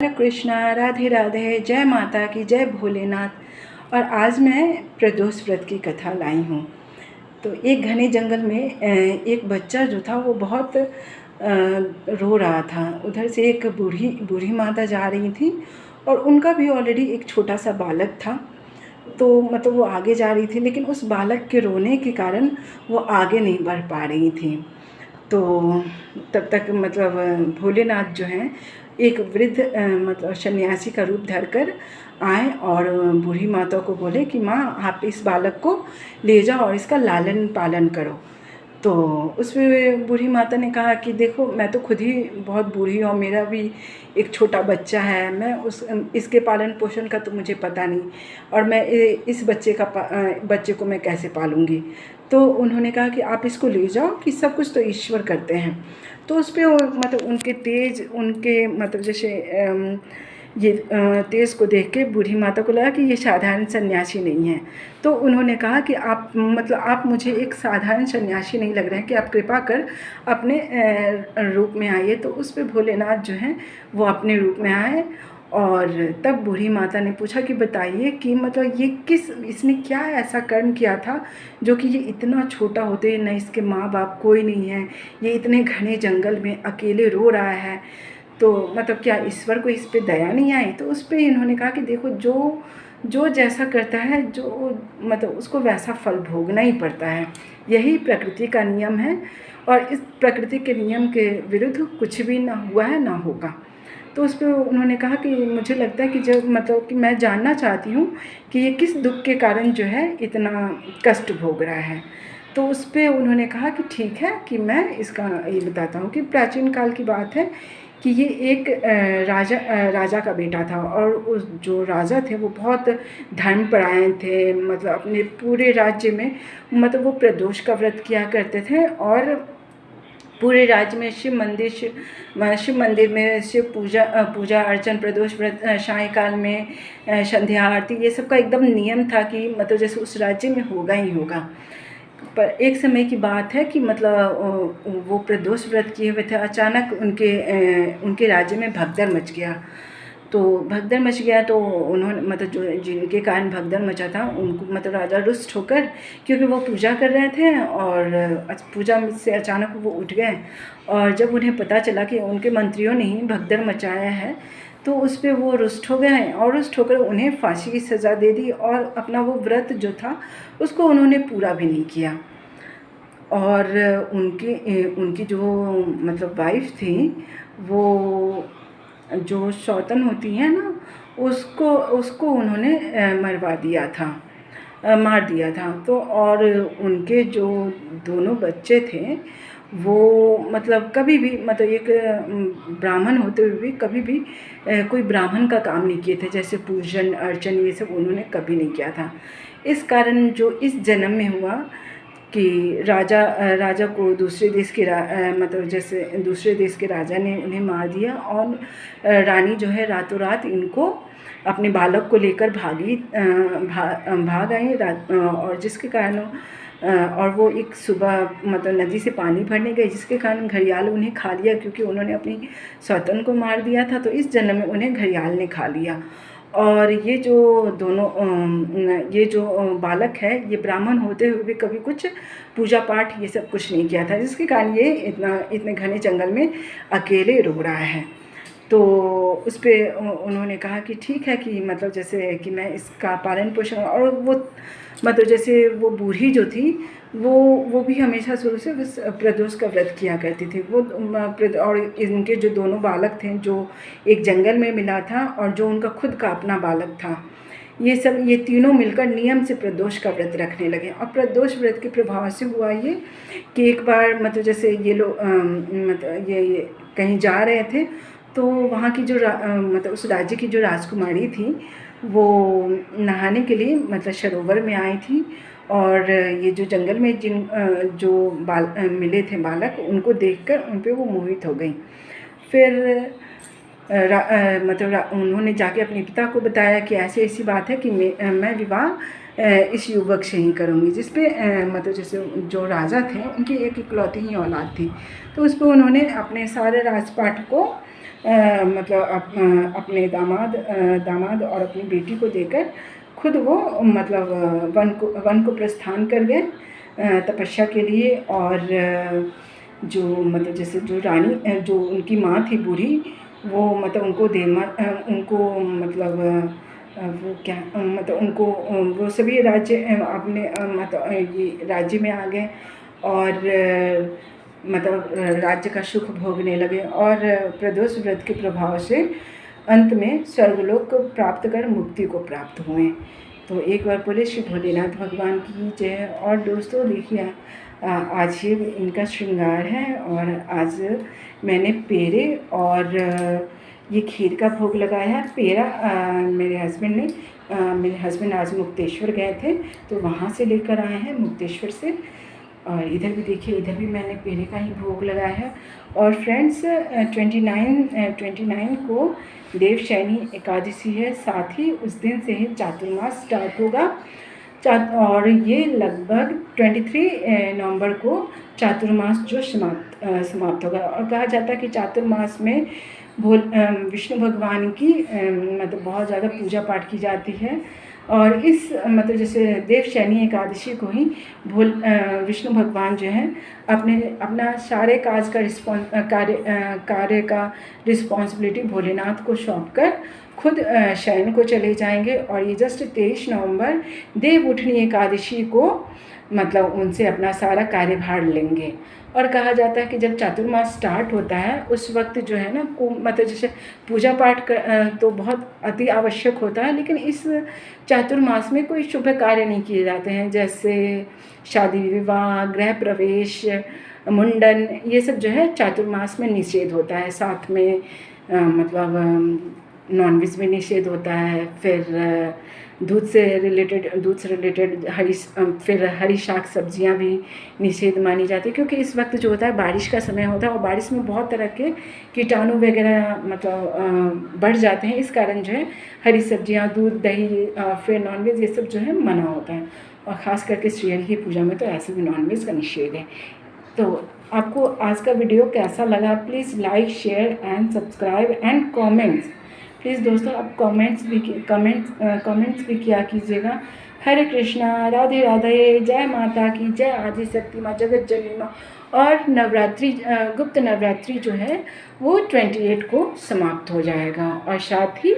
कृष्णा, राधे राधे, जय माता की, जय भोलेनाथ। और आज मैं प्रदोष व्रत की कथा लाई हूँ। तो एक घने जंगल में एक बच्चा जो था वो बहुत रो रहा था। उधर से एक बूढ़ी माता जा रही थी और उनका भी ऑलरेडी एक छोटा सा बालक था। तो मतलब वो आगे जा रही थी, लेकिन उस बालक के रोने के कारण वो आगे नहीं बढ़ पा रही थी। तो तब तक मतलब भोलेनाथ जो हैं एक वृद्ध मतलब सन्यासी का रूप धरकर आए और बूढ़ी माता को बोले कि माँ, आप इस बालक को ले जाओ और इसका लालन पालन करो। तो उसमें बूढ़ी माता ने कहा कि देखो, मैं तो खुद ही बहुत बूढ़ी हूँ, मेरा भी एक छोटा बच्चा है, मैं इसके पालन पोषण का तो मुझे पता नहीं, और मैं इस बच्चे को मैं कैसे पालूँगी। तो उन्होंने कहा कि आप इसको ले जाओ, कि सब कुछ तो ईश्वर करते हैं। तो उस पर मतलब उनके मतलब जैसे ये तेज को देख के बूढ़ी माता को लगा कि ये साधारण सन्यासी नहीं है। तो उन्होंने कहा कि आप मुझे एक साधारण सन्यासी नहीं लग रहे हैं, कि आप कृपा कर अपने रूप में आइए। तो उस पर भोलेनाथ जो हैं वो अपने रूप में आए। और तब बूढ़ी माता ने पूछा कि बताइए कि मतलब इसने क्या ऐसा कर्म किया था जो कि ये इतना छोटा होते न इसके माँ बाप कोई नहीं है, ये इतने घने जंगल में अकेले रो रहा है। तो मतलब क्या ईश्वर को इस पे दया नहीं आई? तो उस पर इन्होंने कहा कि देखो, जो जैसा करता है, जो मतलब उसको वैसा फल भोगना ही पड़ता है, यही प्रकृति का नियम है। और इस प्रकृति के नियम के विरुद्ध कुछ भी ना हुआ है ना होगा। तो उस पर उन्होंने कहा कि मुझे लगता है कि जब मतलब कि मैं जानना चाहती हूँ कि ये किस दुख के कारण जो है इतना कष्ट भोग रहा है। तो उस पर उन्होंने कहा कि ठीक है, कि मैं इसका ये बताता हूँ कि प्राचीन काल की बात है कि ये एक राजा का बेटा था। और उस जो राजा थे वो बहुत धर्मपरायण थे। मतलब अपने पूरे राज्य में मतलब वो प्रदोष का व्रत किया करते थे, और पूरे राज्य में शिव मंदिर में शिव पूजा अर्चन, प्रदोष व्रत, सायंकाल में संध्या आरती, ये सब का एकदम नियम था कि मतलब जैसे उस राज्य में होगा ही होगा। पर एक समय की बात है कि मतलब वो प्रदोष व्रत किए हुए थे, अचानक उनके राज्य में भगदड़ मच गया। तो भगदड़ मच गया तो उन्होंने मतलब जो जिनके कारण भगदड़ मचा था उनको मतलब राजा रुष्ट होकर, क्योंकि वो पूजा कर रहे थे और पूजा से अचानक वो उठ गए। और जब उन्हें पता चला कि उनके मंत्रियों ने ही भगदड़ मचाया है, तो उस पर वो रुष्ट हो गए और रुष्ट होकर उन्हें फांसी की सज़ा दे दी। और अपना वो व्रत जो था उसको उन्होंने पूरा भी नहीं किया। और उनकी जो मतलब वाइफ थी, वो जो सौतन होती है ना, उसको उन्होंने मार दिया था। तो और उनके जो दोनों बच्चे थे वो मतलब कभी भी मतलब एक ब्राह्मण होते हुए भी कभी भी कोई ब्राह्मण का काम नहीं किए थे, जैसे पूजन अर्चन ये सब उन्होंने कभी नहीं किया था। इस कारण जो इस जन्म में हुआ कि राजा को दूसरे देश के मतलब जैसे दूसरे देश के राजा ने उन्हें मार दिया। और रानी जो है रातों रात इनको अपने बालक को लेकर भाग आई और जिसके कारण और वो एक सुबह मतलब नदी से पानी भरने गए, जिसके कारण घड़ियाल उन्हें खा लिया, क्योंकि उन्होंने अपनी सौतन को मार दिया था। तो इस जन्म में उन्हें घड़ियाल ने खा लिया। और ये जो बालक है, ये ब्राह्मण होते हुए भी कभी कुछ पूजा पाठ ये सब कुछ नहीं किया था, जिसके कारण ये इतने घने जंगल में अकेले रो रहा है। तो उस पर उन्होंने कहा कि ठीक है, कि मतलब जैसे कि मैं इसका पालन पोषण, और वो मतलब जैसे वो बूढ़ी जो थी वो भी हमेशा शुरू से बस प्रदोष का व्रत किया करती थी। और इनके जो दोनों बालक थे, जो एक जंगल में मिला था और जो उनका खुद का अपना बालक था, ये तीनों मिलकर नियम से प्रदोष का व्रत रखने लगे। और प्रदोष व्रत के प्रभाव से हुआ ये कि एक बार मतलब जैसे ये लोग मतलब ये कहीं जा रहे थे, तो वहाँ की जो मतलब उस राज्य की जो राजकुमारी थी, वो नहाने के लिए मतलब सरोवर में आई थी। और ये जो जंगल में जो मिले थे बालक, उनको देखकर उन पे वो मोहित हो गई। फिर उन्होंने जाके अपने पिता को बताया कि ऐसी बात है कि मैं विवाह इस युवक से ही करूँगी, जिस पे मतलब जैसे जो राजा थे उनकी एक इकलौती ही औलाद थी। तो उस पर उन्होंने अपने सारे राजपाट को मतलब अपने दामाद और अपनी बेटी को देकर खुद वो मतलब वन को प्रस्थान कर गए तपस्या के लिए। और जो मतलब जैसे जो रानी जो उनकी माँ थी बूढ़ी, वो मतलब उनको मतलब वो क्या मतलब उनको वो सभी राज्य अपने मतलब ये राज्य में आ गए और मतलब राज्य का सुख भोगने लगे और प्रदोष व्रत के प्रभाव से अंत में स्वर्गलोक को प्राप्त कर मुक्ति को प्राप्त हुए। तो एक बार बोले श्री भोलेनाथ भगवान की जय। और दोस्तों देखिए आज ये इनका श्रृंगार है और आज मैंने पेड़े और ये खीर का भोग लगाया है। पेड़ा मेरे हस्बैंड आज मुक्तेश्वर गए थे तो वहाँ से लेकर आए हैं मुक्तेश्वर से। और इधर भी देखिए, इधर भी मैंने पेड़े का ही भोग लगाया है। और फ्रेंड्स 29 को देवशयनी एकादशी है, साथ ही उस दिन से ही चातुर्मास स्टार्ट होगा। और ये लगभग 23 नवंबर को चातुर्मास जो समाप्त होगा। और कहा जाता है कि चातुर्मास में विष्णु भगवान की मतलब बहुत ज़्यादा पूजा पाठ की जाती है। और इस मतलब जैसे देवशयनी एकादशी को ही विष्णु भगवान जो है अपना सारे कार्य का रिस्पॉन्सिबिलिटी भोलेनाथ को सौंप कर खुद शयन को चले जाएंगे। और ये जस्ट 23 नवंबर देव उठनी एकादशी को मतलब उनसे अपना सारा कार्यभार लेंगे। और कहा जाता है कि जब चातुर्मास स्टार्ट होता है उस वक्त जो है ना मतलब जैसे पूजा पाठ तो बहुत अति आवश्यक होता है, लेकिन इस चातुर्मास में कोई शुभ कार्य नहीं किए जाते हैं, जैसे शादी विवाह, गृह प्रवेश, मुंडन, ये सब जो है चातुर्मास में निषेध होता है। साथ में मतलब नॉनवेज में निषेध होता है। फिर दूध से रिलेटेड हरी शाक सब्जियां भी निषेध मानी जाती है, क्योंकि इस वक्त जो होता है बारिश का समय होता है और बारिश में बहुत तरह के कीटाणु वगैरह मतलब बढ़ जाते हैं। इस कारण जो है हरी सब्जियां, दूध, दही, फिर नॉनवेज ये सब जो है मना होता है। और ख़ास करके श्रीहरि की पूजा में तो ऐसे भी नॉनवेज का निषेध है। तो आपको आज का वीडियो कैसा लगा? Please like, share and subscribe and comments. Please दोस्तों आप कमेंट्स भी किया कीजिएगा। हरे कृष्णा, राधे राधे, जय माता की जय, आदि शक्ति माँ, जगत जननी माँ। और नवरात्रि गुप्त नवरात्रि जो है वो 28 को समाप्त हो जाएगा। और साथ ही